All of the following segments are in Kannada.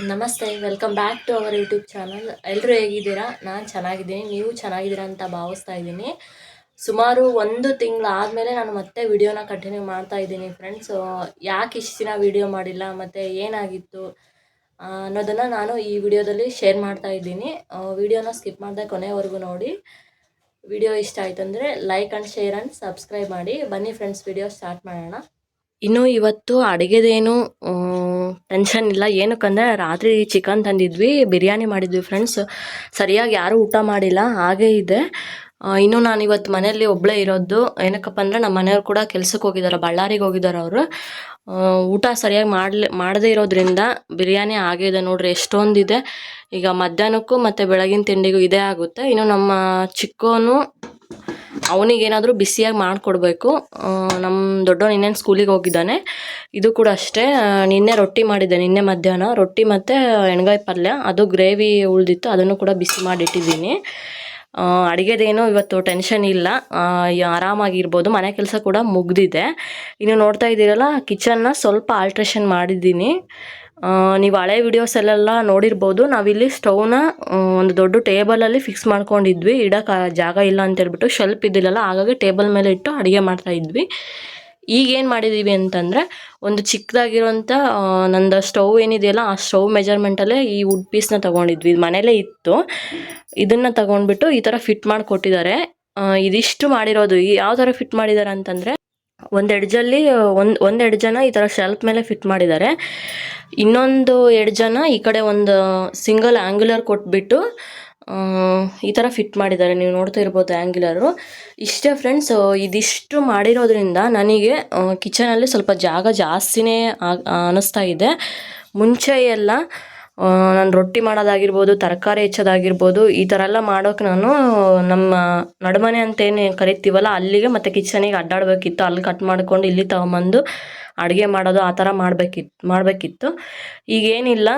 ನಮಸ್ತೆ, welcome back to our YouTube channel. ಎಲ್ಲರೂ ಹೇಗಿದ್ದೀರಾ? ನಾನು ಚೆನ್ನಾಗಿದ್ದೀನಿ, ನೀವು ಚೆನ್ನಾಗಿದ್ದೀರಾ ಅಂತ ಭಾವಿಸ್ತಾ ಇದ್ದೀನಿ. ಸುಮಾರು 1 ತಿಂಗಳಾದಮೇಲೆ ನಾನು ಮತ್ತೆ ವಿಡಿಯೋನ ಕಂಟಿನ್ಯೂ ಮಾಡ್ತಾ ಇದ್ದೀನಿ ಫ್ರೆಂಡ್ಸ್. ಯಾಕೆ ಇಷ್ಟು ದಿನ ವಿಡಿಯೋ ಮಾಡಿಲ್ಲ ಮತ್ತು ಏನಾಗಿತ್ತು ಅನ್ನೋದನ್ನು ನಾನು ಈ ವಿಡಿಯೋದಲ್ಲಿ ಶೇರ್ ಮಾಡ್ತಾ ಇದ್ದೀನಿ. ವಿಡಿಯೋನ ಸ್ಕಿಪ್ ಮಾಡದೆ ಕೊನೆವರೆಗೂ ನೋಡಿ. ವಿಡಿಯೋ ಇಷ್ಟ ಆಯಿತು ಅಂದರೆ like and share and subscribe ಮಾಡಿ. ಬನ್ನಿ ಫ್ರೆಂಡ್ಸ್, ವಿಡಿಯೋ ಸ್ಟಾರ್ಟ್ ಮಾಡೋಣ. ಇನ್ನು ಇವತ್ತು ಅಡುಗೆದೇನು ಟೆನ್ಷನ್ ಇಲ್ಲ. ಏನಕ್ಕಂದರೆ ರಾತ್ರಿ ಚಿಕನ್ ತಂದಿದ್ವಿ, ಬಿರಿಯಾನಿ ಮಾಡಿದ್ವಿ ಫ್ರೆಂಡ್ಸ್. ಸರಿಯಾಗಿ ಯಾರೂ ಊಟ ಮಾಡಿಲ್ಲ, ಹಾಗೇ ಇದೆ. ಇನ್ನು ನಾನು ಇವತ್ತು ಮನೆಯಲ್ಲಿ ಒಬ್ಬಳೇ ಇರೋದು. ಏನಕ್ಕಪ್ಪ ಅಂದರೆ ನಮ್ಮ ಮನೆಯವ್ರು ಕೂಡ ಕೆಲ್ಸಕ್ಕೆ ಹೋಗಿದ್ದಾರೆ, ಬಳ್ಳಾರಿಗೆ ಹೋಗಿದ್ದಾರೆ ಅವರು. ಊಟ ಸರಿಯಾಗಿ ಮಾಡದೇ ಇರೋದ್ರಿಂದ ಬಿರಿಯಾನಿ ಆಗಿದೆ ನೋಡ್ರಿ, ಎಷ್ಟೊಂದಿದೆ. ಈಗ ಮಧ್ಯಾಹ್ನಕ್ಕೂ ಮತ್ತು ಬೆಳಗಿನ ತಿಂಡಿಗೂ ಇದೇ ಆಗುತ್ತೆ. ಇನ್ನು ನಮ್ಮ ಚಿಕ್ಕವನು ಅವನಿಗೇನಾದರೂ ಬಿಸಿಯಾಗಿ ಮಾಡಿಕೊಡ್ಬೇಕು. ನಮ್ಮ ದೊಡ್ಡವನು ಇನ್ನೇನು ಸ್ಕೂಲಿಗೆ ಹೋಗಿದ್ದಾನೆ. ಇದು ಕೂಡ ಅಷ್ಟೇ, ನಿನ್ನೆ ರೊಟ್ಟಿ ಮಾಡಿದ್ದೆ, ನಿನ್ನೆ ಮಧ್ಯಾಹ್ನ ರೊಟ್ಟಿ ಮತ್ತು ಎಣ್ಗಾಯಿ ಪಲ್ಯ, ಅದು ಗ್ರೇವಿ ಉಳಿದಿತ್ತು, ಅದನ್ನು ಕೂಡ ಬಿಸಿ ಮಾಡಿಟ್ಟಿದ್ದೀನಿ. ಅಡುಗೆದೇನು ಇವತ್ತು ಟೆನ್ಷನ್ ಇಲ್ಲ, ಆರಾಮಾಗಿರ್ಬೋದು. ಮನೆ ಕೆಲಸ ಕೂಡ ಮುಗ್ದಿದೆ. ಇನ್ನು ನೋಡ್ತಾ ಇದ್ದೀರಲ್ಲ, ಕಿಚನ್ನ ಸ್ವಲ್ಪ ಆಲ್ಟ್ರೇಷನ್ ಮಾಡಿದ್ದೀನಿ. ನೀವು ಹಳೆ ವಿಡಿಯೋಸಲ್ಲೆಲ್ಲ ನೋಡಿರ್ಬೋದು. ನಾವಿಲ್ಲಿ ಸ್ಟವ್ನ ಒಂದು ದೊಡ್ಡ ಟೇಬಲಲ್ಲಿ ಫಿಕ್ಸ್ ಮಾಡ್ಕೊಂಡಿದ್ವಿ, ಇಡೋಕೆ ಜಾಗ ಇಲ್ಲ ಅಂತೇಳ್ಬಿಟ್ಟು. ಶೆಲ್ಫ್ ಇದ್ದಿಲ್ಲಲ್ಲ, ಹಾಗಾಗಿ ಟೇಬಲ್ ಮೇಲೆ ಇಟ್ಟು ಅಡುಗೆ ಮಾಡ್ತಾಯಿದ್ವಿ. ಈಗೇನು ಮಾಡಿದ್ದೀವಿ ಅಂತಂದರೆ, ಒಂದು ಚಿಕ್ಕದಾಗಿರೋಂಥ ನಂದು ಸ್ಟವ್ ಏನಿದೆಯಲ್ಲ, ಆ ಸ್ಟವ್ ಮೆಜರ್ಮೆಂಟಲ್ಲೇ ಈ ವುಡ್ ಪೀಸ್ನ ತೊಗೊಂಡಿದ್ವಿ. ಮನೇಲೇ ಇತ್ತು, ಇದನ್ನು ತೊಗೊಂಡ್ಬಿಟ್ಟು ಈ ಥರ ಫಿಟ್ ಮಾಡಿಕೊಟ್ಟಿದ್ದಾರೆ. ಇದಿಷ್ಟು ಮಾಡಿರೋದು ಯಾವ ಥರ ಫಿಟ್ ಮಾಡಿದ್ದಾರೆ ಅಂತಂದರೆ, ಒಂದು ಎಡ್ಜಲ್ಲಿ ಒಂದು ಎಡ್ಜನ ಈ ಥರ ಶೆಲ್ಫ್ ಮೇಲೆ ಫಿಟ್ ಮಾಡಿದ್ದಾರೆ. ಇನ್ನೊಂದು ಎಡ್ಜನ ಈ ಕಡೆ ಒಂದು ಸಿಂಗಲ್ ಆ್ಯಂಗ್ಯುಲರ್ ಕೊಟ್ಬಿಟ್ಟು ಈ ಥರ ಫಿಟ್ ಮಾಡಿದ್ದಾರೆ. ನೀವು ನೋಡ್ತಾ ಇರ್ಬೋದು ಆ್ಯಂಗ್ಯುಲರು. ಇಷ್ಟೇ ಫ್ರೆಂಡ್ಸ್. ಇದಿಷ್ಟು ಮಾಡಿರೋದ್ರಿಂದ ನನಗೆ ಕಿಚನಲ್ಲಿ ಸ್ವಲ್ಪ ಜಾಗ ಜಾಸ್ತಿನೇ ಅನ್ನಿಸ್ತಾ ಇದೆ. ಮುಂಚೆ ಎಲ್ಲ ನಾನು ರೊಟ್ಟಿ ಮಾಡೋದಾಗಿರ್ಬೋದು, ತರಕಾರಿ ಹೆಚ್ಚೋದಾಗಿರ್ಬೋದು, ಈ ಥರ ಎಲ್ಲ ಮಾಡೋಕೆ ನಾನು ನಮ್ಮ ನಡುಮನೆ ಅಂತೇನು ಕರಿತೀವಲ್ಲ, ಅಲ್ಲಿಗೆ ಮತ್ತು ಕಿಚನಿಗೆ ಅಡ್ಡಾಡಬೇಕಿತ್ತು. ಅಲ್ಲಿ ಕಟ್ ಮಾಡ್ಕೊಂಡು ಇಲ್ಲಿ ತಗೊಂಬಂದು ಅಡುಗೆ ಮಾಡೋದು, ಆ ಥರ ಮಾಡಬೇಕಿತ್ತು. ಈಗೇನಿಲ್ಲ,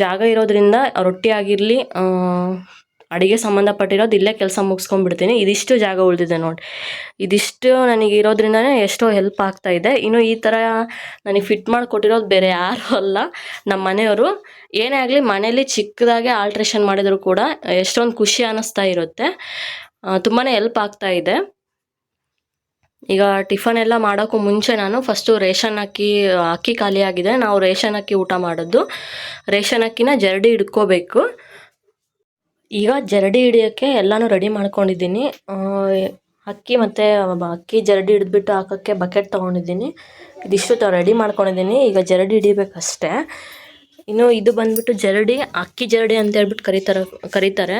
ಜಾಗ ಇರೋದ್ರಿಂದ ರೊಟ್ಟಿ ಆಗಿರಲಿ, ಅಡುಗೆ ಸಂಬಂಧಪಟ್ಟಿರೋದು ಇಲ್ಲೇ ಕೆಲಸ ಮುಗಿಸ್ಕೊಂಡ್ಬಿಡ್ತೀನಿ. ಇದಿಷ್ಟು ಜಾಗ ಉಳಿದಿದೆ ನೋಡಿ. ಇದಿಷ್ಟು ನನಗೆ ಇರೋದ್ರಿಂದನೇ ಎಷ್ಟೋ ಹೆಲ್ಪ್ ಆಗ್ತಾಯಿದೆ. ಇನ್ನು ಈ ಥರ ನನಗೆ ಫಿಟ್ ಮಾಡಿಕೊಟ್ಟಿರೋದು ಬೇರೆ ಯಾರೂ ಅಲ್ಲ, ನಮ್ಮ ಮನೆಯವರು. ಏನೇ ಆಗಲಿ ಮನೇಲಿ ಚಿಕ್ಕದಾಗೆ ಆಲ್ಟ್ರೇಷನ್ ಮಾಡಿದರೂ ಕೂಡ ಎಷ್ಟೊಂದು ಖುಷಿ ಅನ್ನಿಸ್ತಾ ಇರುತ್ತೆ. ತುಂಬಾ ಹೆಲ್ಪ್ ಆಗ್ತಾಯಿದೆ. ಈಗ ಟಿಫನ್ ಎಲ್ಲ ಮಾಡೋಕ್ಕೂ ಮುಂಚೆ ನಾನು ಫಸ್ಟು ರೇಷನ್ ಅಕ್ಕಿ ಖಾಲಿ ಆಗಿದೆ. ನಾವು ರೇಷನ್ ಅಕ್ಕಿ ಊಟ ಮಾಡೋದು. ರೇಷನ್ ಅಕ್ಕಿನ ಜರಡಿ ಹಿಡ್ಕೋಬೇಕು. ಈಗ ಜರಡಿ ಹಿಡಿಯೋಕ್ಕೆ ಎಲ್ಲನೂ ರೆಡಿ ಮಾಡ್ಕೊಂಡಿದ್ದೀನಿ. ಅಕ್ಕಿ ಮತ್ತು ಅಕ್ಕಿ ಜರಡಿ ಹಿಡಿದ್ಬಿಟ್ಟು ಹಾಕೋಕ್ಕೆ ಬಕೆಟ್ ತೊಗೊಂಡಿದ್ದೀನಿ. ಇದಿಷ್ಟು ರೆಡಿ ಮಾಡ್ಕೊಂಡಿದ್ದೀನಿ. ಈಗ ಜರಡಿ ಹಿಡಿಬೇಕಷ್ಟೇ. ಇನ್ನು ಇದು ಬಂದುಬಿಟ್ಟು ಜರಡಿ, ಅಕ್ಕಿ ಜರಡಿ ಅಂತ ಹೇಳ್ಬಿಟ್ಟು ಕರೀತಾರೆ.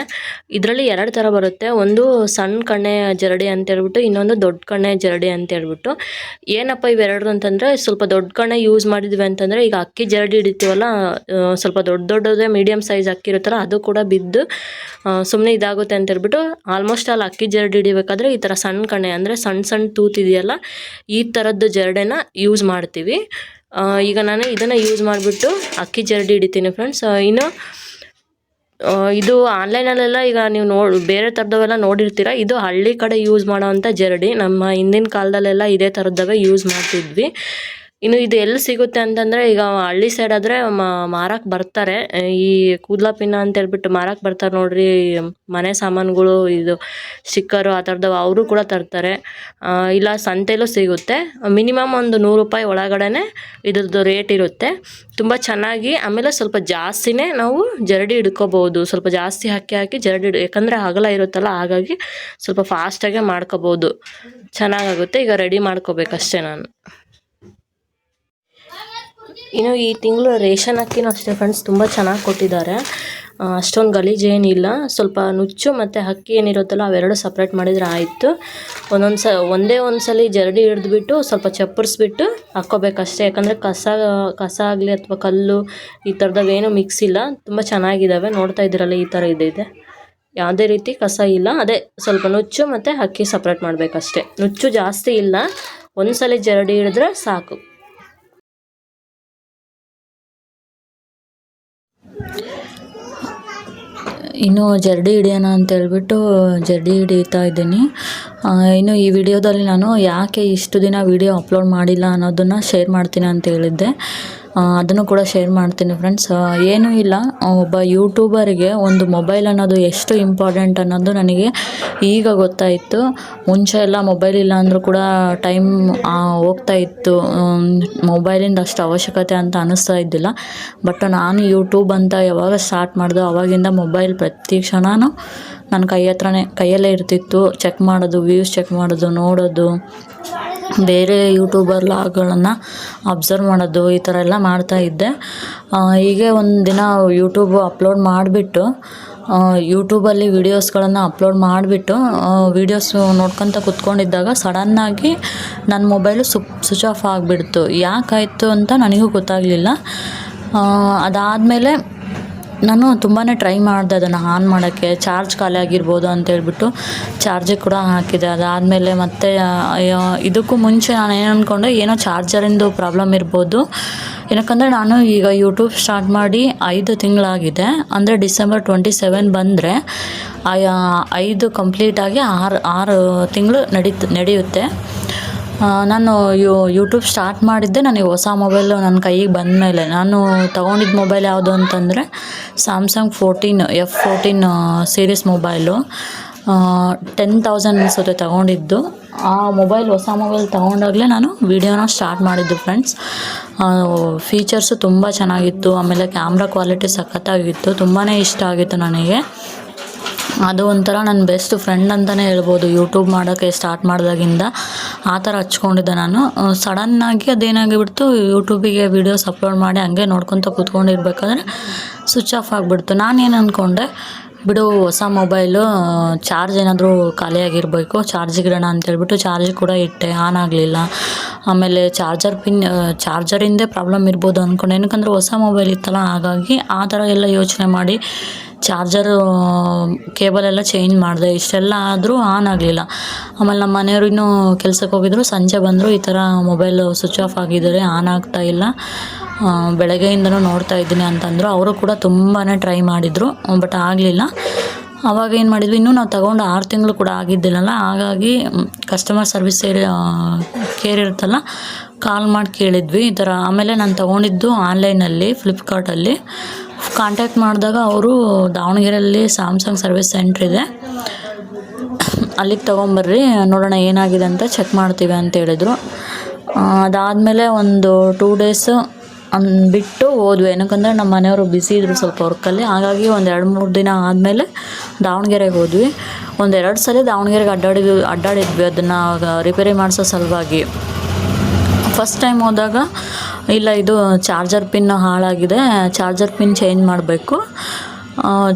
ಇದರಲ್ಲಿ 2 ಥರ ಬರುತ್ತೆ. ಒಂದು ಸಣ್ಣ ಕಣ್ಣೆ ಜರಡಿ ಅಂತೇಳ್ಬಿಟ್ಟು, ಇನ್ನೊಂದು ದೊಡ್ಡ ಕಣ್ಣೆ ಜರಡಿ ಅಂತೇಳ್ಬಿಟ್ಟು. ಏನಪ್ಪ ಇವೆರಡು ಅಂತಂದರೆ, ಸ್ವಲ್ಪ ದೊಡ್ಡ ಕಣ್ಣೆ ಯೂಸ್ ಮಾಡಿದ್ವಿ ಅಂತಂದರೆ, ಈಗ ಅಕ್ಕಿ ಜರಡಿ ಹಿಡಿತೀವಲ್ಲ, ಸ್ವಲ್ಪ ದೊಡ್ಡದೇ ಮೀಡಿಯಮ್ ಸೈಜ್ ಅಕ್ಕಿ ಇರುತ್ತಲ್ಲ, ಅದು ಕೂಡ ಬಿದ್ದು ಸುಮ್ಮನೆ ಇದಾಗುತ್ತೆ ಅಂತೇಳ್ಬಿಟ್ಟು, ಆಲ್ಮೋಸ್ಟ್ ಅಲ್ಲಿ ಅಕ್ಕಿ ಜರಡಿ ಹಿಡಿಬೇಕಾದ್ರೆ ಈ ಥರ ಸಣ್ಣ ಕಣ್ಣೆ ಅಂದರೆ ಸಣ್ಣ ತೂತಿದೆಯಲ್ಲ, ಈ ಥರದ್ದು ಜರಡಿನ ಯೂಸ್ ಮಾಡ್ತೀವಿ. ಈಗ ನಾನು ಇದನ್ನು ಯೂಸ್ ಮಾಡಿಬಿಟ್ಟು ಅಕ್ಕಿ ಜರಡಿ ಹಿಡಿತೀನಿ ಫ್ರೆಂಡ್ಸ್. ಇನ್ನು ಇದು ಆನ್ಲೈನಲ್ಲೆಲ್ಲ ಈಗ ನೀವು ಬೇರೆ ಥರದವೆಲ್ಲ ನೋಡಿರ್ತೀರ. ಇದು ಹಳ್ಳಿ ಕಡೆ ಯೂಸ್ ಮಾಡೋವಂಥ ಜರಡಿ. ನಮ್ಮ ಹಿಂದಿನ ಕಾಲದಲ್ಲೆಲ್ಲ ಇದೇ ಥರದ್ದವೇ ಯೂಸ್ ಮಾಡ್ತಿದ್ವಿ. ಇನ್ನು ಇದು ಎಲ್ಲಿ ಸಿಗುತ್ತೆ ಅಂತಂದರೆ, ಈಗ ಹಳ್ಳಿ ಸೈಡ್ ಆದರೆ ಮಾರಕ್ಕೆ ಬರ್ತಾರೆ. ಈ ಕೂದಲ ಪಿನ್ನ ಅಂತೇಳ್ಬಿಟ್ಟು ಮಾರಕ್ಕೆ ಬರ್ತಾರೆ ನೋಡ್ರಿ, ಮನೆ ಸಾಮಾನುಗಳು, ಇದು ಸ್ಟಿಕ್ಕರು ಆ ಥರದವು ಅವರು ಕೂಡ ತರ್ತಾರೆ. ಇಲ್ಲ ಸಂತೆಯಲ್ಲೂ ಸಿಗುತ್ತೆ. ಮಿನಿಮಮ್ ಒಂದು 100 ರೂಪಾಯಿ ಒಳಗಡೆ ಇದ್ರದ್ದು ರೇಟ್ ಇರುತ್ತೆ. ತುಂಬ ಚೆನ್ನಾಗಿ, ಆಮೇಲೆ ಸ್ವಲ್ಪ ಜಾಸ್ತಿನೇ ನಾವು ಜರಡಿ ಹಿಡ್ಕೋಬೋದು. ಸ್ವಲ್ಪ ಜಾಸ್ತಿ ಹಾಕಿ ಜರಡಿ ಯಾಕಂದರೆ ಅಗಲ ಇರುತ್ತಲ್ಲ, ಹಾಗಾಗಿ ಸ್ವಲ್ಪ ಫಾಸ್ಟಾಗೆ ಮಾಡ್ಕೋಬೋದು, ಚೆನ್ನಾಗಾಗುತ್ತೆ. ಈಗ ರೆಡಿ ಮಾಡ್ಕೋಬೇಕಷ್ಟೇ ನಾನು. ಇನ್ನು ಈ ತಿಂಗಳು ರೇಷನ್ ಅಕ್ಕಿನೂ ಅಷ್ಟೇ ಫ್ರೆಂಡ್ಸ್, ತುಂಬ ಚೆನ್ನಾಗಿ ಕೊಟ್ಟಿದ್ದಾರೆ. ಅಷ್ಟೊಂದು ಗಲೀಜೇನಿಲ್ಲ. ಸ್ವಲ್ಪ ನುಚ್ಚು ಮತ್ತು ಅಕ್ಕಿ ಏನಿರುತ್ತಲ್ಲ, ಅವೆರಡು ಸಪ್ರೇಟ್ ಮಾಡಿದರೆ ಆಯಿತು. ಒಂದೇ ಸಲ ಜರಡಿ ಹಿಡಿದ್ಬಿಟ್ಟು ಸ್ವಲ್ಪ ಚಪ್ಪರಿಸ್ಬಿಟ್ಟು ಹಾಕ್ಕೋಬೇಕಷ್ಟೇ. ಯಾಕಂದರೆ ಕಸ ಆಗಲಿ ಅಥವಾ ಕಲ್ಲು ಈ ಥರದವೇನು ಮಿಕ್ಸ್ ಇಲ್ಲ. ತುಂಬ ಚೆನ್ನಾಗಿದ್ದಾವೆ. ನೋಡ್ತಾ ಇದ್ದೀರಲ್ಲ, ಈ ಥರ ಇದೆ. ಯಾವುದೇ ರೀತಿ ಕಸ ಇಲ್ಲ. ಅದೇ ಸ್ವಲ್ಪ ನುಚ್ಚು ಮತ್ತು ಅಕ್ಕಿ ಸಪ್ರೇಟ್ ಮಾಡಬೇಕಷ್ಟೇ. ನುಚ್ಚು ಜಾಸ್ತಿ ಇಲ್ಲ, ಸಲ ಜರಡಿ ಹಿಡಿದ್ರೆ ಸಾಕು. ಇನ್ನು ಜರಡಿ ಹಿಡಿಯೋಣ ಅಂತೇಳ್ಬಿಟ್ಟು ಜರಡಿ ಹಿಡಿತಾ ಇದ್ದೀನಿ. ಇನ್ನು ಈ ವಿಡಿಯೋದಲ್ಲಿ ನಾನು ಯಾಕೆ ಇಷ್ಟು ದಿನ ವಿಡಿಯೋ ಅಪ್ಲೋಡ್ ಮಾಡಿಲ್ಲ ಅನ್ನೋದನ್ನು ಶೇರ್ ಮಾಡ್ತೀನಿ ಅಂತ ಹೇಳಿದ್ದೆ. ಅದನ್ನು ಕೂಡ ಶೇರ್ ಮಾಡ್ತೀನಿ ಫ್ರೆಂಡ್ಸ್. ಏನೂ ಇಲ್ಲ, ಒಬ್ಬ ಯೂಟ್ಯೂಬರಿಗೆ ಒಂದು ಮೊಬೈಲ್ ಅನ್ನೋದು ಎಷ್ಟು ಇಂಪಾರ್ಟೆಂಟ್ ಅನ್ನೋದು ನನಗೆ ಈಗ ಗೊತ್ತಾಯಿತು. ಮುಂಚೆ ಎಲ್ಲ ಮೊಬೈಲ್ ಇಲ್ಲ ಅಂದರೂ ಕೂಡ ಟೈಮ್ ಹೋಗ್ತಾ ಇತ್ತು, ಮೊಬೈಲಿಂದ ಅಷ್ಟು ಅವಶ್ಯಕತೆ ಅಂತ ಅನ್ನಿಸ್ತಾ ಇದ್ದಿಲ್ಲ. ಬಟ್ ನಾನು ಯೂಟ್ಯೂಬ್ ಅಂತ ಯಾವಾಗ ಸ್ಟಾರ್ಟ್ ಮಾಡಿದೆ ಆವಾಗಿಂದ ಮೊಬೈಲ್ ಪ್ರತಿ ಕ್ಷಣವೂ ನನ್ನ ಕೈಯಲ್ಲೇ ಇರ್ತಿತ್ತು. ಚೆಕ್ ಮಾಡೋದು, ವ್ಯೂಸ್ ಚೆಕ್ ಮಾಡೋದು, ನೋಡೋದು, ಬೇರೆ ಯೂಟ್ಯೂಬರ್ ಲಾಗ್ಗಳನ್ನು ಅಬ್ಸರ್ವ್ ಮಾಡೋದು, ಈ ಥರ ಎಲ್ಲ ಮಾಡ್ತಾಯಿದ್ದೆ. ಹೀಗೆ ಒಂದು ದಿನ ಯೂಟ್ಯೂಬ್ ಅಪ್ಲೋಡ್ ಮಾಡಿಬಿಟ್ಟು ಯೂಟ್ಯೂಬಲ್ಲಿ ವೀಡಿಯೋಸ್ಗಳನ್ನು ಅಪ್ಲೋಡ್ ಮಾಡಿಬಿಟ್ಟು ವೀಡಿಯೋಸ್ ನೋಡ್ಕೊತ ಕೂತ್ಕೊಂಡಿದ್ದಾಗ ಸಡನ್ನಾಗಿ ನನ್ನ ಮೊಬೈಲು ಸ್ವಿಚ್ ಆಫ್ ಆಗಿಬಿಡ್ತು. ಯಾಕಾಯಿತು ಅಂತ ನನಗೂ ಗೊತ್ತಾಗಲಿಲ್ಲ. ಅದಾದಮೇಲೆ ನಾನು ತುಂಬಾ ಟ್ರೈ ಮಾಡಿದೆ ಅದನ್ನು ಆನ್ ಮಾಡೋಕ್ಕೆ, ಚಾರ್ಜ್ ಖಾಲಿ ಆಗಿರ್ಬೋದು ಅಂತೇಳ್ಬಿಟ್ಟು ಚಾರ್ಜಿಗೆ ಕೂಡ ಹಾಕಿದೆ. ಅದಾದಮೇಲೆ ಮತ್ತೆ ಇದಕ್ಕೂ ಮುಂಚೆ ನಾನು ಏನು ಅಂದ್ಕೊಂಡೆ, ಏನೋ ಚಾರ್ಜರಿಂದು ಪ್ರಾಬ್ಲಮ್ ಇರ್ಬೋದು. ಏನಕ್ಕಂದರೆ ನಾನು ಈಗ ಯೂಟ್ಯೂಬ್ ಸ್ಟಾರ್ಟ್ ಮಾಡಿ 5 ತಿಂಗಳಾಗಿದೆ. ಅಂದರೆ ಡಿಸೆಂಬರ್ 27 ಬಂದರೆ 5 ಕಂಪ್ಲೀಟಾಗಿ 6 ತಿಂಗಳು ನಡೆಯುತ್ತೆ. ನಾನು ಯೂಟ್ಯೂಬ್ ಸ್ಟಾರ್ಟ್ ಮಾಡಿದ್ದೆ ನನಗೆ ಹೊಸ ಮೊಬೈಲು ನನ್ನ ಕೈಗೆ ಬಂದಮೇಲೆ. ನಾನು ತೊಗೊಂಡಿದ್ದ ಮೊಬೈಲ್ ಯಾವುದು ಅಂತಂದರೆ ಸ್ಯಾಮ್ಸಂಗ್ F14 ಸೀರೀಸ್ ಮೊಬೈಲು. 10,000 ಅನಿಸುತ್ತೆ ತೊಗೊಂಡಿದ್ದು. ಆ ಮೊಬೈಲ್, ಹೊಸ ಮೊಬೈಲ್ ತೊಗೊಂಡಾಗಲೇ ನಾನು ವೀಡಿಯೋನ ಸ್ಟಾರ್ಟ್ ಮಾಡಿದ್ದು ಫ್ರೆಂಡ್ಸ್. ಫೀಚರ್ಸು ತುಂಬ ಚೆನ್ನಾಗಿತ್ತು, ಆಮೇಲೆ ಕ್ಯಾಮ್ರಾ ಕ್ವಾಲಿಟಿ ಸಖತ್ತಾಗಿತ್ತು, ತುಂಬಾ ಇಷ್ಟ ಆಗಿತ್ತು ನನಗೆ. ಅದು ಒಂಥರ ನನ್ನ ಬೆಸ್ಟ್ ಫ್ರೆಂಡ್ ಅಂತಲೇ ಹೇಳ್ಬೋದು. ಯೂಟ್ಯೂಬ್ ಮಾಡೋಕ್ಕೆ ಸ್ಟಾರ್ಟ್ ಮಾಡಿದಾಗಿಂದ ಆ ಥರ ಹಚ್ಕೊಂಡಿದ್ದೆ ನಾನು. ಸಡನ್ನಾಗಿ ಅದೇನಾಗಿಬಿಡ್ತು, ಯೂಟ್ಯೂಬಿಗೆ ವೀಡಿಯೋಸ್ ಅಪ್ಲೋಡ್ ಮಾಡಿ ಹಂಗೆ ನೋಡ್ಕೊತ ಕೂತ್ಕೊಂಡಿರ್ಬೇಕಾದ್ರೆ ಸ್ವಿಚ್ ಆಫ್ ಆಗಿಬಿಡ್ತು. ನಾನೇನು ಅಂದ್ಕೊಂಡೆ, ಬಿಡು ಹೊಸ ಮೊಬೈಲು, ಚಾರ್ಜ್ ಏನಾದರೂ ಖಾಲಿಯಾಗಿರಬೇಕು, ಚಾರ್ಜಿಗೆ ಇಡೋಣ ಅಂತೇಳ್ಬಿಟ್ಟು ಚಾರ್ಜಿಗೆ ಕೂಡ ಇಟ್ಟೆ, ಆನ್ ಆಗಲಿಲ್ಲ. ಆಮೇಲೆ ಚಾರ್ಜರಿಂದೇ ಪ್ರಾಬ್ಲಮ್ ಇರ್ಬೋದು ಅಂದ್ಕೊಂಡು, ಏನಕ್ಕಂದ್ರೆ ಹೊಸ ಮೊಬೈಲ್ ಇತ್ತಲ್ಲ, ಹಾಗಾಗಿ ಆ ಥರ ಎಲ್ಲ ಯೋಚನೆ ಮಾಡಿ ಚಾರ್ಜರು ಕೇಬಲೆಲ್ಲ ಚೇಂಜ್ ಮಾಡಿದೆ. ಇಷ್ಟೆಲ್ಲ ಆದರೂ ಆನ್ ಆಗಲಿಲ್ಲ. ಆಮೇಲೆ ನಮ್ಮ ಮನೆಯವರು ಇನ್ನೂ ಕೆಲ್ಸಕ್ಕೆ ಹೋಗಿದ್ರು, ಸಂಜೆ ಬಂದರು, ಈ ಥರ ಮೊಬೈಲು ಸ್ವಿಚ್ ಆಫ್ ಆಗಿದ್ದಾರೆ, ಆನ್ ಆಗ್ತಾಯಿಲ್ಲ, ಬೆಳಗ್ಗೆಯಿಂದನೂ ನೋಡ್ತಾ ಇದ್ದೀನಿ ಅಂತಂದರು. ಅವರು ಕೂಡ ತುಂಬಾ ಟ್ರೈ ಮಾಡಿದರು, ಬಟ್ ಆಗಲಿಲ್ಲ. ಆವಾಗ ಏನು ಮಾಡಿದ್ವಿ, ಇನ್ನೂ ನಾವು ತಗೊಂಡು 6 ತಿಂಗಳು ಕೂಡ ಆಗಿದ್ದಿಲ್ಲಲ್ಲ, ಹಾಗಾಗಿ ಕಸ್ಟಮರ್ ಸರ್ವಿಸ್ ಕೇರ್ ಇರುತ್ತಲ್ಲ, ಕಾಲ್ ಮಾಡಿ ಕೇಳಿದ್ವಿ ಈ ಥರ. ಆಮೇಲೆ ನಾನು ತೊಗೊಂಡಿದ್ದು ಆನ್ಲೈನಲ್ಲಿ, ಫ್ಲಿಪ್ಕಾರ್ಟಲ್ಲಿ ಕಾಂಟ್ಯಾಕ್ಟ್ ಮಾಡಿದಾಗ ಅವರು ದಾವಣಗೆರೆಯಲ್ಲಿ ಸ್ಯಾಮ್ಸಂಗ್ ಸರ್ವಿಸ್ ಸೆಂಟ್ರ್ ಇದೆ, ಅಲ್ಲಿಗೆ ತೊಗೊಂಬರ್ರಿ, ನೋಡೋಣ ಏನಾಗಿದೆ ಅಂತ ಚೆಕ್ ಮಾಡ್ತೀವಿ ಅಂತ ಹೇಳಿದರು. ಅದಾದಮೇಲೆ ಒಂದು 2 ಡೇಸ್ ಬಿಟ್ಟು ಹೋದ್ವಿ. ಏನಕ್ಕಂದರೆ ನಮ್ಮ ಮನೆಯವರು ಬ್ಯುಸಿ ಇದ್ದರು ಸ್ವಲ್ಪ ವರ್ಕಲ್ಲಿ, ಹಾಗಾಗಿ ಒಂದು 2-3 ದಿನ ಆದಮೇಲೆ ದಾವಣಗೆರೆಗೆ ಹೋದ್ವಿ. 1-2 ಸಲ ದಾವಣಗೆರೆಗೆ ಅಡ್ಡಾಡಿದ್ವಿ ಅದನ್ನು ರಿಪೇರಿ ಮಾಡಿಸೋ ಸಲುವಾಗಿ. ಫಸ್ಟ್ ಟೈಮ್ ಹೋದಾಗ, ಇಲ್ಲ ಇದು ಚಾರ್ಜರ್ ಪಿನ್ ಹಾಳಾಗಿದೆ, ಚಾರ್ಜರ್ ಪಿನ್ ಚೇಂಜ್ ಮಾಡಬೇಕು.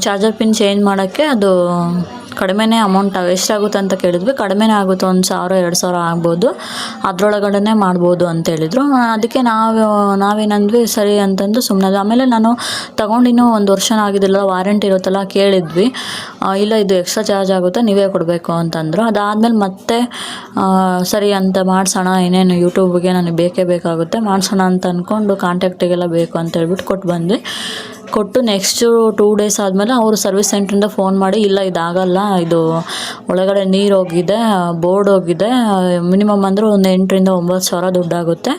ಚಾರ್ಜರ್ ಪಿನ್ ಚೇಂಜ್ ಮಾಡೋಕ್ಕೆ ಅದು ಕಡಿಮೆನೇ ಅಮೌಂಟ್ ಎಷ್ಟಾಗುತ್ತೆ ಅಂತ ಕೇಳಿದ್ವಿ. ಕಡಿಮೆನೇ ಆಗುತ್ತೆ, 1,000-2,000 ಆಗ್ಬೋದು, ಅದರೊಳಗಡೆ ಮಾಡ್ಬೋದು ಅಂತೇಳಿದರು. ಅದಕ್ಕೆ ನಾವೇನಂದ್ವಿ, ಸರಿ ಅಂತಂದು ಸುಮ್ಮನೆ. ಆಮೇಲೆ ನಾನು ತೊಗೊಂಡಿನ್ನೂ 1 ವರ್ಷನೂ ಆಗಿದ್ದಿಲ್ಲ, ವಾರಂಟಿ ಇರುತ್ತಲ್ಲ, ಕೇಳಿದ್ವಿ. ಇಲ್ಲ ಇದು ಎಕ್ಸ್ಟ್ರಾ ಚಾರ್ಜ್ ಆಗುತ್ತೆ, ನೀವೇ ಕೊಡಬೇಕು ಅಂತಂದರು. ಅದಾದಮೇಲೆ ಮತ್ತೆ ಸರಿ ಅಂತ ಮಾಡಿಸೋಣ, ಇನ್ನೇನು ಯೂಟ್ಯೂಬ್ಗೆ ನನಗೆ ಬೇಕೇ ಬೇಕಾಗುತ್ತೆ, ಮಾಡಿಸೋಣ ಅಂತ ಅಂದ್ಕೊಂಡು ಕಾಂಟ್ಯಾಕ್ಟಿಗೆಲ್ಲ ಬೇಕು ಅಂತೇಳ್ಬಿಟ್ಟು ಕೊಟ್ಟು ನೆಕ್ಸ್ಟು 2 ಡೇಸ್ ಆದಮೇಲೆ ಅವರು ಸರ್ವಿಸ್ ಸೆಂಟ್ರಿಂದ ಫೋನ್ ಮಾಡಿ, ಇಲ್ಲ ಇದಾಗಲ್ಲ, ಇದು ಒಳಗಡೆ ನೀರು ಹೋಗಿದೆ, ಬೋರ್ಡ್ ಹೋಗಿದೆ, ಮಿನಿಮಮ್ ಅಂದರೆ ಒಂದು 8,000-9,000 ದುಡ್ಡಾಗುತ್ತೆ,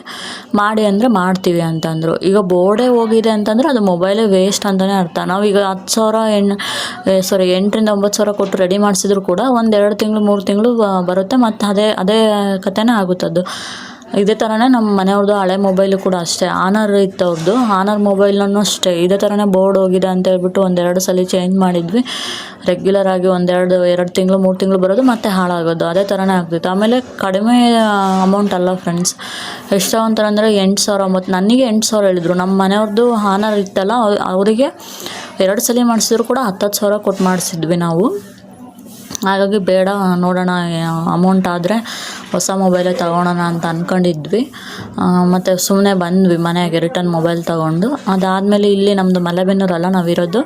ಮಾಡಿ ಅಂದರೆ ಮಾಡ್ತೀವಿ ಅಂತಂದರು. ಈಗ ಬೋರ್ಡೇ ಹೋಗಿದೆ ಅಂತಂದರೆ ಅದು ಮೊಬೈಲೇ ವೇಸ್ಟ್ ಅಂತಲೇ ಅರ್ಥ. ನಾವೀಗ 8,000-9,000 ಕೊಟ್ಟು ರೆಡಿ ಮಾಡಿಸಿದ್ರು ಕೂಡ 1-2 ತಿಂಗಳು 3 ತಿಂಗಳು ಬರುತ್ತೆ, ಮತ್ತು ಅದೇ ಕಥೆನೇ ಆಗುತ್ತದು. ಇದೇ ಥರನೇ ನಮ್ಮ ಮನೆಯವ್ರದ್ದು ಹಳೆ ಮೊಬೈಲು ಕೂಡ ಅಷ್ಟೇ, ಆನರ್ ಇತ್ತು ಅವ್ರದ್ದು. ಆನರ್ ಮೊಬೈಲನ್ನು ಅಷ್ಟೇ ಇದೇ ಥರನೇ ಬೋರ್ಡ್ ಹೋಗಿದೆ ಅಂತ ಹೇಳ್ಬಿಟ್ಟು 1-2 ಸಲ ಚೇಂಜ್ ಮಾಡಿದ್ವಿ. ರೆಗ್ಯುಲರಾಗಿ 2 ತಿಂಗಳು 3 ತಿಂಗಳು ಬರೋದು, ಮತ್ತೆ ಹಾಳಾಗೋದು, ಅದೇ ಥರನೇ ಆಗ್ತಿತ್ತು. ಆಮೇಲೆ ಕಡಿಮೆ ಅಮೌಂಟ್ ಅಲ್ಲ ಫ್ರೆಂಡ್ಸ್, ಎಷ್ಟು ಅಂತಾರಂದರೆ 8,000. ಮತ್ತು ನನಗೆ 8,000 ಹೇಳಿದ್ರು. ನಮ್ಮ ಮನೆಯವ್ರದ್ದು ಆನರ್ ಇತ್ತಲ್ಲ, ಅವರಿಗೆ 2 ಸಲ ಮಾಡಿಸಿದ್ರು ಕೂಡ 10,000 ಕೊಟ್ಟು ಮಾಡಿಸಿದ್ವಿ ನಾವು. ಹಾಗಾಗಿ ಬೇಡ, ನೋಡೋಣ ಅಮೌಂಟ್ ಆದರೆ ಹೊಸ ಮೊಬೈಲೇ ತೊಗೊಳೋಣ ಅಂತ ಅಂದ್ಕೊಂಡಿದ್ವಿ. ಮತ್ತು ಸುಮ್ಮನೆ ಬಂದ್ವಿ ಮನೆಗೆ ರಿಟರ್ನ್ ಮೊಬೈಲ್ ತೊಗೊಂಡು. ಅದಾದಮೇಲೆ ಇಲ್ಲಿ ನಮ್ಮದು ಮಲೆಬೆನ್ನೂರಲ್ಲ ನಾವಿರೋದು,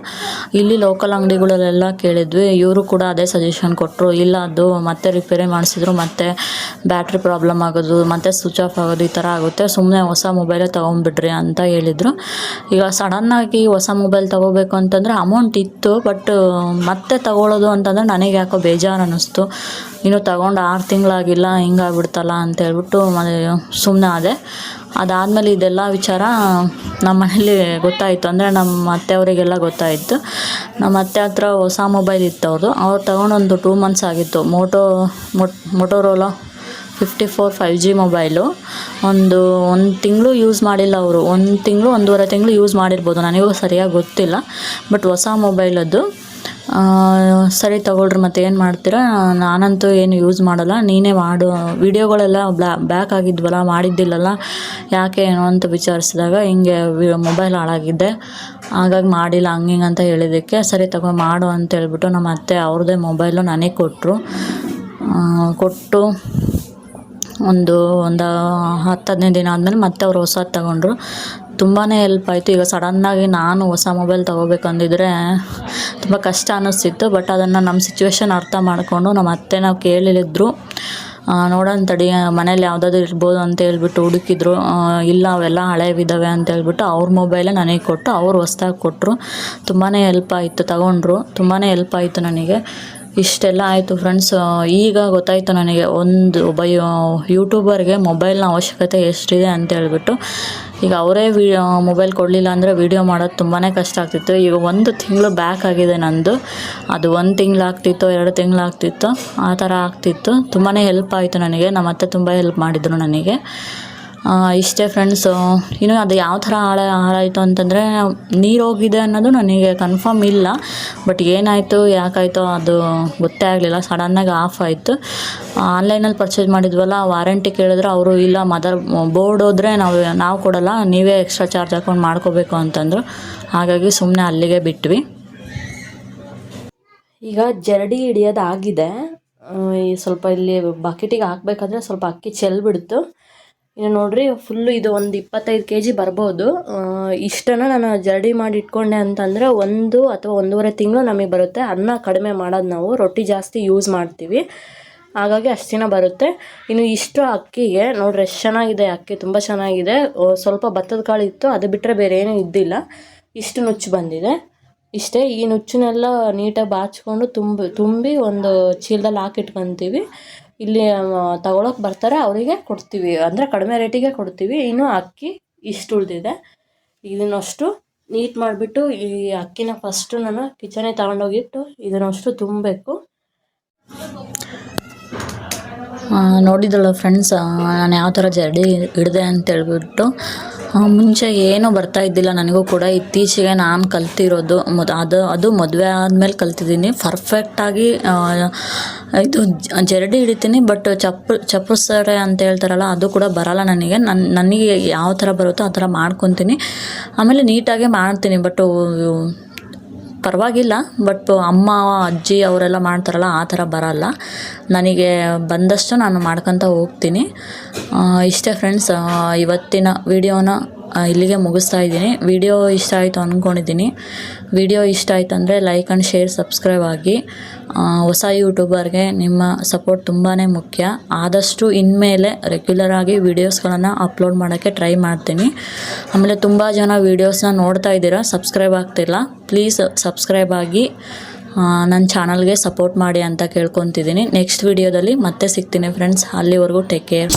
ಇಲ್ಲಿ ಲೋಕಲ್ ಅಂಗಡಿಗಳಲ್ಲೆಲ್ಲ ಕೇಳಿದ್ವಿ. ಇವರು ಕೂಡ ಅದೇ ಸಜೆಷನ್ ಕೊಟ್ಟರು, ಇಲ್ಲ ಅದು ಮತ್ತೆ ರಿಪೇರಿ ಮಾಡಿಸಿದ್ರು, ಮತ್ತೆ ಬ್ಯಾಟ್ರಿ ಪ್ರಾಬ್ಲಮ್ ಆಗೋದು, ಮತ್ತೆ ಸ್ವಿಚ್ ಆಫ್ ಆಗೋದು, ಈ ಥರ ಆಗುತ್ತೆ, ಸುಮ್ಮನೆ ಹೊಸ ಮೊಬೈಲೇ ತೊಗೊಂಬಿಡ್ರಿ ಅಂತ ಹೇಳಿದರು. ಈಗ ಸಡನ್ನಾಗಿ ಹೊಸ ಮೊಬೈಲ್ ತೊಗೋಬೇಕು ಅಂತಂದರೆ ಅಮೌಂಟ್ ಇತ್ತು, ಬಟ್ ಮತ್ತೆ ತೊಗೊಳ್ಳೋದು ಅಂತಂದರೆ ನನಗೆ ಯಾಕೋ ಬೇಜಾರು ಅನ್ನಿಸ್ತು. ಇನ್ನು ತಗೊಂಡು 6 ತಿಂಗಳಾಗಿಲ್ಲ, ಹಿಂಗಾಗ್ಬಿಡ್ತಲ್ಲ ಅಂತ ಹೇಳ್ಬಿಟ್ಟು ಸುಮ್ಮನೆ ಆದೆ. ಅದಾದಮೇಲೆ ಇದೆಲ್ಲ ವಿಚಾರ ನಮ್ಮ ಮನೇಲಿ ಗೊತ್ತಾಯಿತು, ಅಂದರೆ ನಮ್ಮ ಅತ್ತೆಯವರಿಗೆಲ್ಲ ಗೊತ್ತಾಯಿತು. ನಮ್ಮ ಅತ್ತೆ ಹತ್ರ ಹೊಸ ಮೊಬೈಲ್ ಇತ್ತು ಅವ್ರು ತಗೊಂಡೊಂದು 2 ಮಂತ್ಸ್ ಆಗಿತ್ತು. ಮೊಟೋರೋಲಾ 54 5G ಮೊಬೈಲು. ಒಂದು ತಿಂಗಳು ಯೂಸ್ ಮಾಡಿಲ್ಲ ಅವರು, 1 ತಿಂಗಳು 1.5 ತಿಂಗಳು ಯೂಸ್ ಮಾಡಿರ್ಬೋದು, ನನಗೂ ಸರಿಯಾಗಿ ಗೊತ್ತಿಲ್ಲ. ಬಟ್ ಹೊಸ ಮೊಬೈಲ್ ಅದು. ಸರಿ ತಗೊಳ್ರಿ, ಮತ್ತೆ ಏನು ಮಾಡ್ತೀರಾ, ನಾನಂತೂ ಏನು ಯೂಸ್ ಮಾಡಲ್ಲ, ನೀನೇ ಮಾಡು. ವೀಡಿಯೋಗಳೆಲ್ಲ ಬ್ಯಾಕ್ ಆಗಿದ್ವಲ್ಲ, ಮಾಡಿದ್ದಿಲ್ಲಲ್ಲ, ಯಾಕೆ ಏನು ಅಂತ ವಿಚಾರಿಸಿದಾಗ ಹಿಂಗೆ ಮೊಬೈಲ್ ಹಾಳಾಗಿದ್ದೆ, ಹಾಗಾಗಿ ಮಾಡಿಲ್ಲ ಹಂಗಿಂಗೆ ಅಂತ ಹೇಳಿದ್ದಕ್ಕೆ, ಸರಿ ತಗೊಂಡು ಮಾಡು ಅಂತ ಹೇಳ್ಬಿಟ್ಟು ನಮ್ಮ ಅತ್ತೆ ಅವ್ರದ್ದೇ ಮೊಬೈಲು ನನಗೆ ಕೊಟ್ಟು ಒಂದು 10-15 ದಿನ ಆದಮೇಲೆ ಮತ್ತೆ ಅವ್ರು ಹೊಸದು ತಗೊಂಡ್ರು. ತುಂಬಾ ಹೆಲ್ಪ್ ಆಯಿತು. ಈಗ ಸಡನ್ನಾಗಿ ನಾನು ಹೊಸ ಮೊಬೈಲ್ ತೊಗೋಬೇಕಂದಿದ್ರೆ ತುಂಬ ಕಷ್ಟ ಅನ್ನಿಸ್ತಿತ್ತು. ಬಟ್ ಅದನ್ನು ನಮ್ಮ ಸಿಚುವೇಶನ್ ಅರ್ಥ ಮಾಡಿಕೊಂಡು ನಮ್ಮ ಅತ್ತೆ ನಾವು ಕೇಳಿದ್ರು, ನೋಡೋಣ ತಡಿ ಮನೇಲಿ ಯಾವುದಾದ್ರು ಇರ್ಬೋದು ಅಂತ ಹೇಳ್ಬಿಟ್ಟು ಹುಡುಕಿದ್ರು. ಇಲ್ಲ ಅವೆಲ್ಲ ಹಳೇವಿದ್ದಾವೆ ಅಂತ ಹೇಳ್ಬಿಟ್ಟು ಅವ್ರ ಮೊಬೈಲೇ ನನಗೆ ಕೊಟ್ಟು ಅವ್ರು ಹೊಸ್ದಾಗಿ ಕೊಟ್ಟರು. ತುಂಬಾ ಹೆಲ್ಪ್ ಆಯಿತು, ತಗೊಂಡ್ರು. ತುಂಬಾ ಹೆಲ್ಪ್ ಆಯಿತು ನನಗೆ. ಇಷ್ಟೆಲ್ಲ ಆಯಿತು ಫ್ರೆಂಡ್ಸ್. ಈಗ ಗೊತ್ತಾಯಿತು ನನಗೆ ಒಬ್ಬ ಯೂಟ್ಯೂಬರ್ಗೆ ಮೊಬೈಲ್ನ ಅವಶ್ಯಕತೆ ಎಷ್ಟಿದೆ ಅಂತ ಹೇಳ್ಬಿಟ್ಟು. ಈಗ ಅವರೇ ಮೊಬೈಲ್ ಕೊಡಲಿಲ್ಲ ಅಂದರೆ ವೀಡಿಯೋ ಮಾಡೋದು ತುಂಬಾ ಕಷ್ಟ ಆಗ್ತಿತ್ತು. ಈಗ 1 ತಿಂಗಳು ಬ್ಯಾಕ್ ಆಗಿದೆ ನಂದು. ಅದು 1 ತಿಂಗಳಾಗ್ತಿತ್ತು, 2 ತಿಂಗಳಾಗ್ತಿತ್ತು, ಆ ಥರ ಆಗ್ತಿತ್ತು. ತುಂಬಾ ಹೆಲ್ಪ್ ಆಯಿತು ನನಗೆ. ನಮ್ಮ ಅತ್ತೆ ತುಂಬ ಹೆಲ್ಪ್ ಮಾಡಿದರು ನನಗೆ. ಇಷ್ಟೇ ಫ್ರೆಂಡ್ಸ್. ಇನ್ನು ಅದು ಯಾವ ಥರ ಹಾಳಾಯಿತು ಅಂತಂದರೆ, ನೀರು ಹೋಗಿದೆ ಅನ್ನೋದು ನನಗೆ ಕನ್ಫರ್ಮ್ ಇಲ್ಲ. ಬಟ್ ಏನಾಯಿತು ಯಾಕಾಯಿತು ಅದು ಗೊತ್ತೇ ಆಗಲಿಲ್ಲ, ಸಡನ್ನಾಗಿ ಆಫ್ ಆಯಿತು. ಆನ್ಲೈನಲ್ಲಿ ಪರ್ಚೇಸ್ ಮಾಡಿದ್ವಲ್ಲ, ವಾರಂಟಿ ಕೇಳಿದ್ರೆ ಅವರು ಇಲ್ಲ, ಬೋರ್ಡ್ ಹೋದರೆ ನಾವು ಕೊಡಲ್ಲ, ನೀವೇ ಎಕ್ಸ್ಟ್ರಾ ಚಾರ್ಜ್ ಹಾಕೊಂಡು ಮಾಡ್ಕೋಬೇಕು ಅಂತಂದರು. ಹಾಗಾಗಿ ಸುಮ್ಮನೆ ಅಲ್ಲಿಗೆ ಬಿಟ್ವಿ. ಈಗ ಜರಡಿ ಹಿಡಿಯೋದಾಗಿದೆ. ಸ್ವಲ್ಪ ಇಲ್ಲಿ ಬಕೆಟಿಗೆ ಹಾಕಬೇಕಾದ್ರೆ ಸ್ವಲ್ಪ ಅಕ್ಕಿ ಚೆಲ್ಬಿಡ್ತು. ಇನ್ನು ನೋಡ್ರಿ, ಫುಲ್ಲು ಇದು ಒಂದು 25 kg ಬರ್ಬೋದು. ಇಷ್ಟನ್ನು ನಾನು ಜರಡಿ ಮಾಡಿ ಇಟ್ಕೊಂಡೆ ಅಂತಂದರೆ 1 ಅಥವಾ 1.5 ತಿಂಗಳು ನಮಗೆ ಬರುತ್ತೆ. ಅನ್ನ ಕಡಿಮೆ ಮಾಡೋದು ನಾವು, ರೊಟ್ಟಿ ಜಾಸ್ತಿ ಯೂಸ್ ಮಾಡ್ತೀವಿ, ಹಾಗಾಗಿ ಅಷ್ಟು ದಿನ ಬರುತ್ತೆ. ಇನ್ನು ಇಷ್ಟು ಅಕ್ಕಿಗೆ ನೋಡ್ರಿ ಎಷ್ಟು ಚೆನ್ನಾಗಿದೆ ಅಕ್ಕಿ, ತುಂಬ ಚೆನ್ನಾಗಿದೆ. ಸ್ವಲ್ಪ ಭತ್ತದ ಕಾಳು ಇತ್ತು, ಅದು ಬಿಟ್ಟರೆ ಬೇರೆ ಏನೂ ಇದ್ದಿಲ್ಲ. ಇಷ್ಟು ನುಚ್ಚು ಬಂದಿದೆ. ಇಷ್ಟೇ. ಈ ನುಚ್ಚನ್ನೆಲ್ಲ ನೀಟಾಗಿ ಬಾಚಿಕೊಂಡು ತುಂಬಿ ಒಂದು ಚೀಲದಲ್ಲಿ ಹಾಕಿಟ್ಕೊತೀವಿ. ಇಲ್ಲಿ ತಗೊಳಕ್ಕೆ ಬರ್ತಾರೆ, ಅವರಿಗೆ ಕೊಡ್ತೀವಿ, ಅಂದರೆ ಕಡಿಮೆ ರೇಟಿಗೆ ಕೊಡ್ತೀವಿ. ಇನ್ನು ಅಕ್ಕಿ ಇಷ್ಟು ಉಳಿದಿದೆ. ಇದನ್ನಷ್ಟು ನೀಟ್ ಮಾಡಿಬಿಟ್ಟು ಈ ಅಕ್ಕಿನ ಫಸ್ಟು ನಾನು ಕಿಚನಿಗೆ ತಗೊಂಡೋಗಿಟ್ಟು ಇದನ್ನಷ್ಟು ತುಂಬಬೇಕು. ನೋಡಿದ್ರಲ್ಲ ಫ್ರೆಂಡ್ಸ್, ನಾನು ಯಾವ ಥರ ಜರಡಿ ಹಿಡಿದೆ ಅಂತೇಳ್ಬಿಟ್ಟು. ಮುಂಚೆ ಏನೂ ಬರ್ತಾಯಿದ್ದಿಲ್ಲ ನನಗೂ ಕೂಡ. ಇತ್ತೀಚೆಗೆ ನಾನು ಕಲ್ತಿರೋದು ಅದು ಮದುವೆ ಆದಮೇಲೆ ಕಲ್ತಿದ್ದೀನಿ ಪರ್ಫೆಕ್ಟಾಗಿ. ಇದು ಜರಡಿ ಹಿಡಿತೀನಿ, ಬಟ್ ಚಪ್ಪರಿಸ್ತಾರೆ ಅಂತ ಹೇಳ್ತಾರಲ್ಲ, ಅದು ಕೂಡ ಬರಲ್ಲ ನನಗೆ ಯಾವ ಥರ ಬರುತ್ತೋ ಆ ಥರ ಮಾಡ್ಕೊತೀನಿ. ಆಮೇಲೆ ನೀಟಾಗೆ ಮಾಡ್ತೀನಿ. ಬಟ್ ಪರವಾಗಿಲ್ಲ. ಬಟ್ ಅಮ್ಮ ಅಜ್ಜಿ ಅವರೆಲ್ಲ ಮಾಡ್ತಾರಲ್ಲ, ಆ ಥರ ಬರಲ್ಲ ನನಗೆ. ಬಂದಷ್ಟು ನಾನು ಮಾಡ್ಕೊತ ಹೋಗ್ತೀನಿ. ಇಷ್ಟೇ ಫ್ರೆಂಡ್ಸ್, ಇವತ್ತಿನ ವಿಡಿಯೋನ ಇಲ್ಲಿಗೆ ಮುಗಿಸ್ತಾ ಇದ್ದೀನಿ. ವಿಡಿಯೋ ಇಷ್ಟ ಆಯಿತು ಅಂದ್ಕೊಂಡಿದ್ದೀನಿ. ವಿಡಿಯೋ ಇಷ್ಟ ಆಯಿತು ಅಂದರೆ ಲೈಕ್ ಆ್ಯಂಡ್ ಶೇರ್, ಸಬ್ಸ್ಕ್ರೈಬ್ ಆಗಿ. ಹೊಸ ಯೂಟ್ಯೂಬರ್ಗೆ ನಿಮ್ಮ ಸಪೋರ್ಟ್ ತುಂಬಾ ಮುಖ್ಯ. ಆದಷ್ಟು ಇನ್ಮೇಲೆ ರೆಗ್ಯುಲರಾಗಿ ವೀಡಿಯೋಸ್ಗಳನ್ನು ಅಪ್ಲೋಡ್ ಮಾಡೋಕ್ಕೆ ಟ್ರೈ ಮಾಡ್ತೀನಿ. ಆಮೇಲೆ ತುಂಬ ಜನ ವೀಡಿಯೋಸ್ನ ನೋಡ್ತಾ ಇದ್ದೀರಾ, ಸಬ್ಸ್ಕ್ರೈಬ್ ಆಗ್ತಿಲ್ಲ. ಪ್ಲೀಸ್ ಸಬ್ಸ್ಕ್ರೈಬ್ ಆಗಿ ನನ್ನ ಚಾನಲ್ಗೆ ಸಪೋರ್ಟ್ ಮಾಡಿ ಅಂತ ಕೇಳ್ಕೊತಿದ್ದೀನಿ. ನೆಕ್ಸ್ಟ್ ವಿಡಿಯೋದಲ್ಲಿ ಮತ್ತೆ ಸಿಗ್ತೀನಿ ಫ್ರೆಂಡ್ಸ್. ಅಲ್ಲಿವರೆಗೂ ಟೇಕ್ ಕೇರ್.